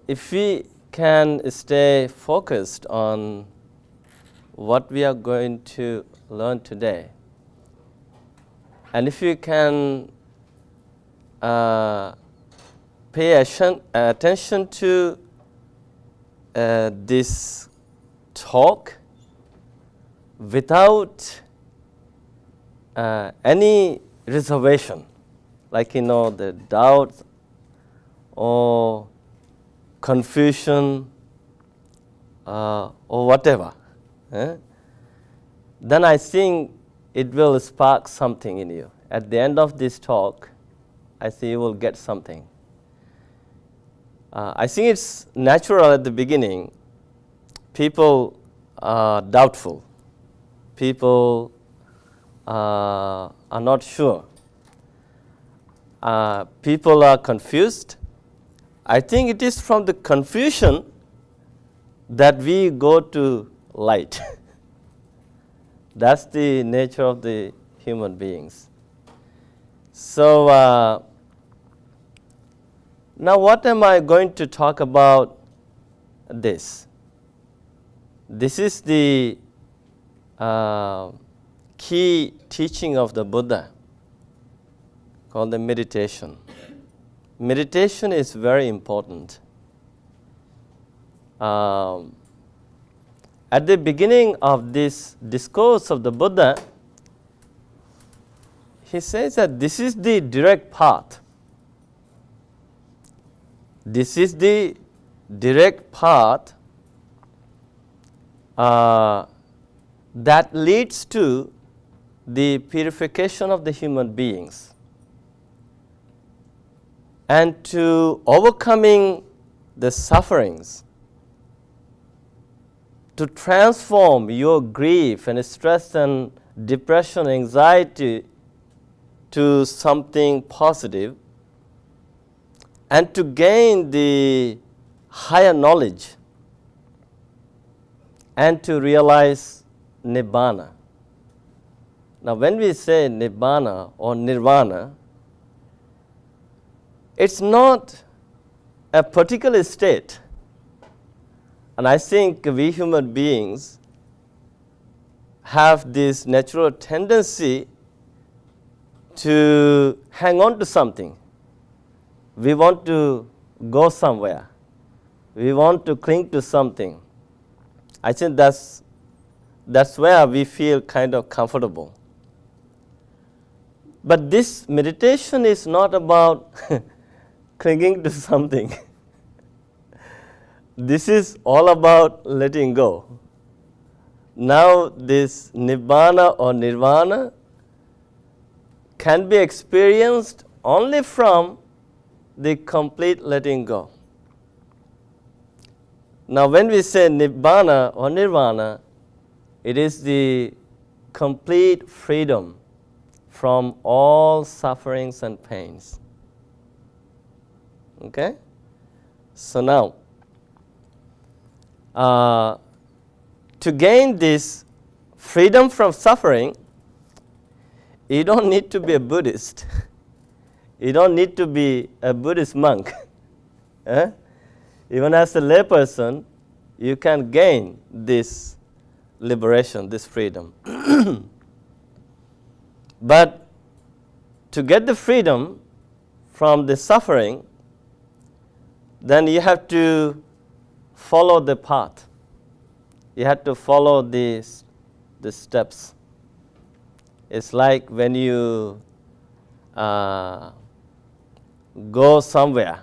if we can stay focused on what we are going to learn today, and if you can pay attention to this talk without any reservation, like the doubt or confusion or whatever, then I think it will spark something in you. At the end of this talk, I think you will get something. I think it's natural at the beginning. People are doubtful. People are not sure. People are confused. I think it is from the confusion that we go to light. That's the nature of the human beings. So now what am I going to talk about this? This is the key teaching of the Buddha, called the meditation. Meditation is very important. At the beginning of this discourse of the Buddha, he says that this is the direct path. This is the direct path that leads to the purification of the human beings and to overcoming the sufferings, to transform your grief and stress and depression, anxiety to something positive, and to gain the higher knowledge and to realize Nibbana. Now, when we say Nibbana or Nirvana, it's not a particular state. And I think we human beings have this natural tendency to hang on to something. We want to go somewhere. We want to cling to something. I think that's where we feel kind of comfortable. But this meditation is not about clinging to something. This is all about letting go. Now this Nibbana or Nirvana can be experienced only from the complete letting go. Now when we say Nibbana or Nirvana, it is the complete freedom from all sufferings and pains. Okay? So now, to gain this freedom from suffering, you don't need to be a Buddhist. You don't need to be a Buddhist monk. Even as a layperson, you can gain this liberation, this freedom. But to get the freedom from the suffering, then you have to follow the path. You have to follow the steps. It's like when you go somewhere.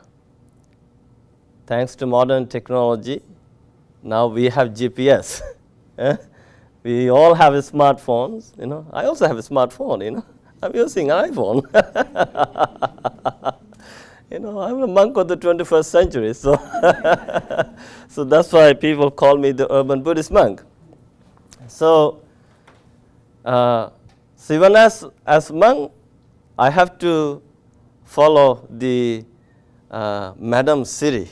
Thanks to modern technology, now we have GPS. We all have smartphones. I also have a smartphone. I'm using an iPhone. I'm a monk of the 21st century, so so that's why people call me the urban Buddhist monk. So, even as monk, I have to follow the Madam Siri.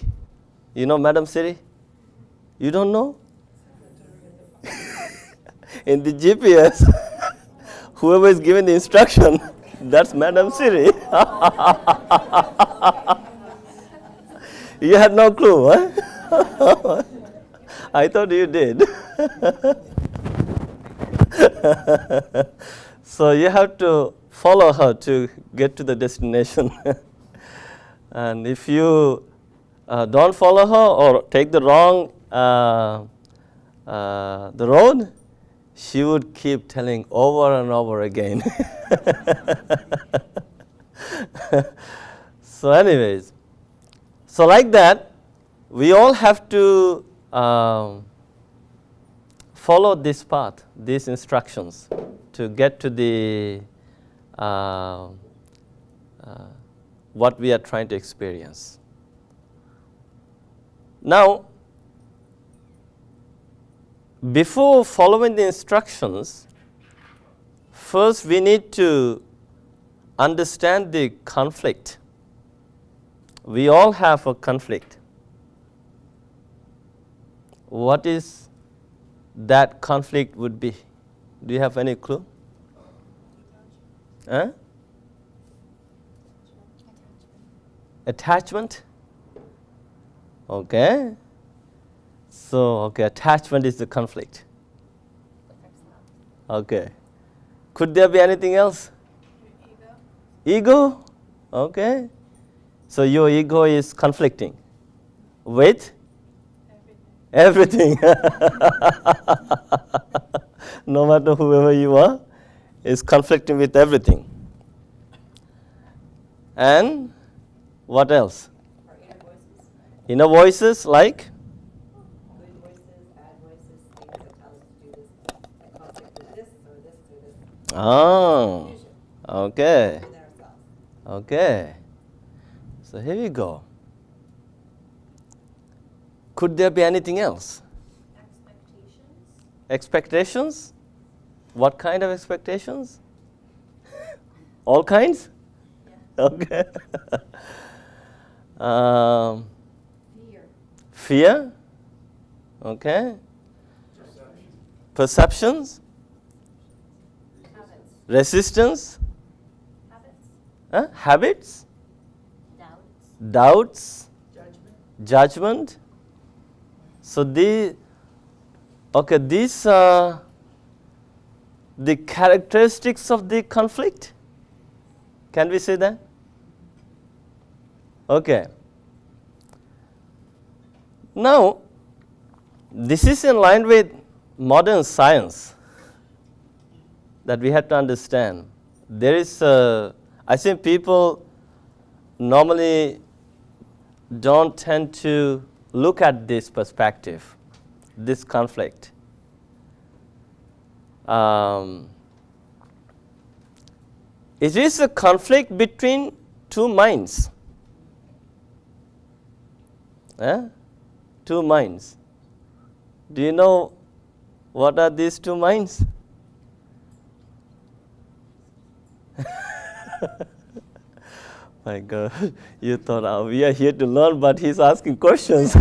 You know Madam Siri? You don't know? In the GPS, whoever is giving the instruction, that's Madam Siri. You had no clue, huh? I thought you did. So you have to follow her to get to the destination. And if you don't follow her or take the wrong the road, she would keep telling over and over again. So anyways, so like that, we all have to follow this path, these instructions, to get to the what we are trying to experience. Now, before following the instructions, first we need to understand the conflict. We all have a conflict. What is that conflict would be? Do you have any clue? Huh? Attachment? Okay. So, okay, attachment is the conflict. Okay. Could there be anything else? Ego? Okay. So your ego is conflicting with everything. No matter whoever you are, is conflicting with everything. And what else? Our inner voices. Inner voices like? Good voices, bad voices, things that tell us to do this, that conflict with this or this or this. Oh, Confusion okay. within ourselves. Okay. So here we go. Could there be anything else? Expectations? What kind of expectations? All kinds? Yeah. Okay. Fear. Fear? Okay. Perceptions? Habits. Resistance? Habits. Habits? Doubts. Doubts? Judgment. Judgment? So these are the characteristics of the conflict. Can we say that? Okay. Now, this is in line with modern science that we have to understand. There is, I think people normally don't tend to look at this perspective, this conflict. It is a conflict between two minds. Two minds. Do you know what are these two minds? My God, you thought we are here to learn, but he's asking questions.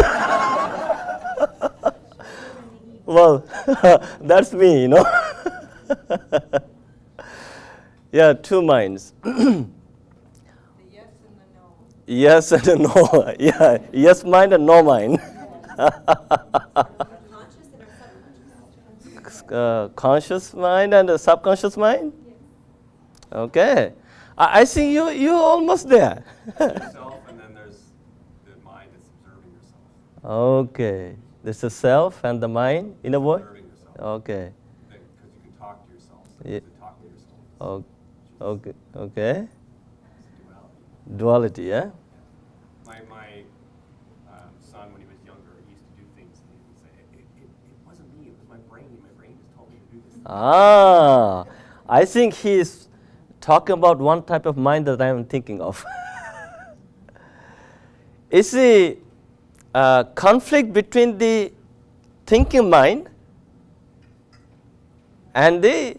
Well, that's me, Yeah, two minds. The yes and the no. Yes and a no. Yeah, yes mind and no mind. Conscious and our subconscious. Conscious mind and a subconscious mind? Okay. I think you're almost there. Yourself, and then there's the mind that's observing yourself. Okay. There's the self and the mind in a word? Observing yourself. Okay. Because you can talk to yourself. So Yeah. to talk to yourself. Oh, okay. Okay. It's duality. Duality, yeah? My son, when he was younger, he used to do things, and he would say, it wasn't me, it was my brain. My brain just told me to do this. I think he's talking about one type of mind that I am thinking of. It's the conflict between the thinking mind and the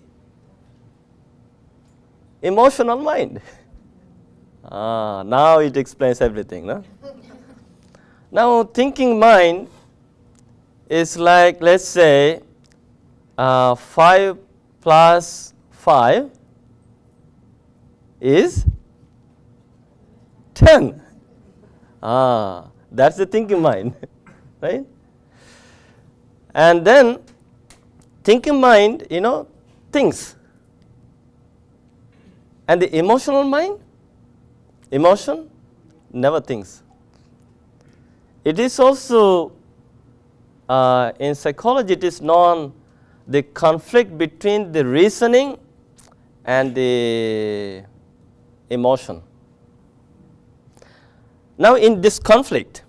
emotional mind. Now it explains everything, no? Now, thinking mind is like, let's say, 5 plus 5 is 10. That's the thinking mind, right? And then thinking mind, thinks. And the emotional mind, emotion, never thinks. It is also, in psychology, it is known the conflict between the reasoning and the emotion. Now, in this conflict,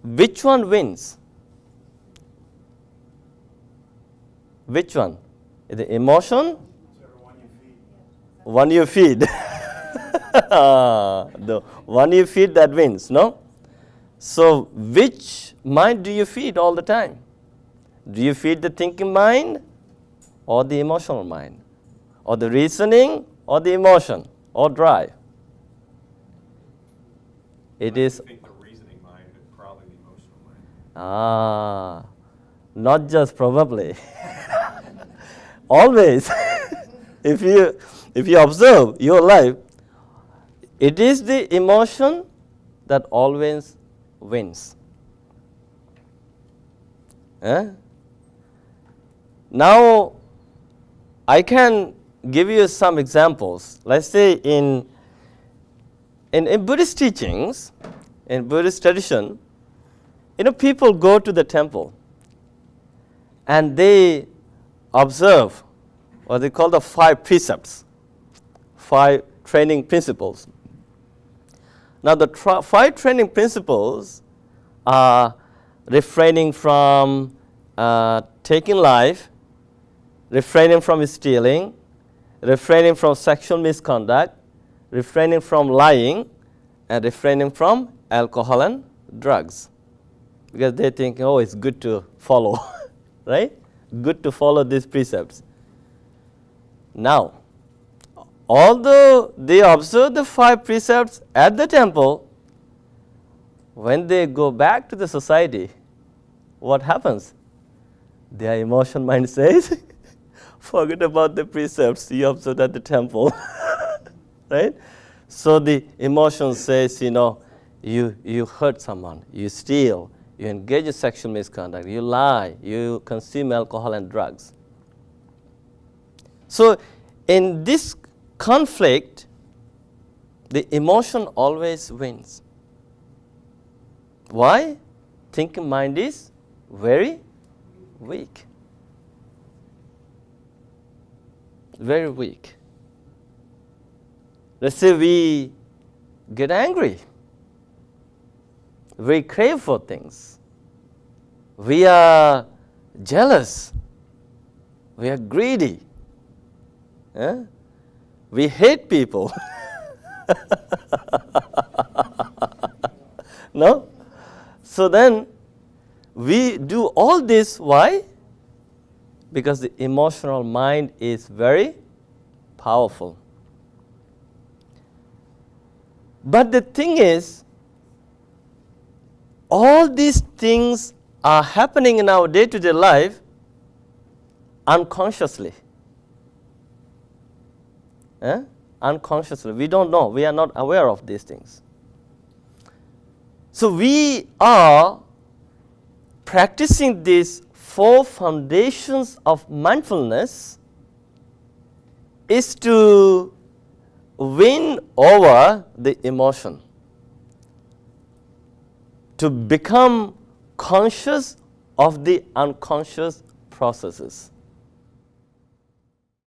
which one wins? Which one? The emotion? One you feed. The one you feed, that wins, no? So, which mind do you feed all the time? Do you feed the thinking mind or the emotional mind? Or the reasoning or the emotion or drive? It is. I think the reasoning mind, but probably the emotional mind. Not just probably. Always. If you observe your life, it is the emotion that always wins. Now, I can give you some examples. Let's say in Buddhist teachings, in Buddhist tradition, people go to the temple and they observe what they call the 5 precepts, 5 training principles. Now, the 5 training principles are refraining from taking life, refraining from stealing, refraining from sexual misconduct, refraining from lying, and refraining from alcohol and drugs. Because they think, oh, it's good to follow, right? Good to follow these precepts. Now, although they observe the 5 precepts at the temple, when they go back to the society, what happens? Their emotion mind says, forget about the precepts you observed at the temple, right? So the emotion says, you hurt someone, you steal, you engage in sexual misconduct, you lie, you consume alcohol and drugs. So in this conflict, the emotion always wins. Why? Thinking mind is very weak. Very weak. Let's say we get angry. We crave for things. We are jealous. We are greedy. We hate people. No? So then we do all this. Why? Because the emotional mind is very powerful. But the thing is, all these things are happening in our day-to-day life unconsciously. Unconsciously. We don't know. We are not aware of these things. So we are practicing these 4 foundations of mindfulness is to win over the emotion, to become conscious of the unconscious processes.